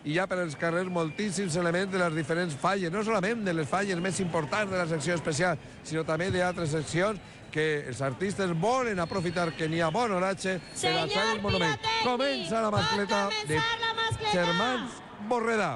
hi ha per els carrers moltíssims elements de les diferents falles, no solament de les falles més importants de la secció especial, sinó també d'altres seccions que els artistes volen aprofitar que n'hi ha bon oratge per alçar el monument. Comença la mascleta de Germans Borredà.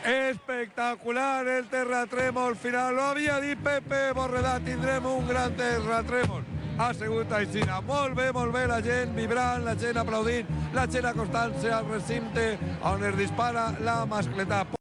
Espectacular el terratrèmol final. Ho havia dit Pepe Borredà, tindrem un gran terratrèmol. Ha sigut així. Molt bé, la gent vibrant, la gent aplaudint, la gent acostant-se al recinte on es dispara la mascletà.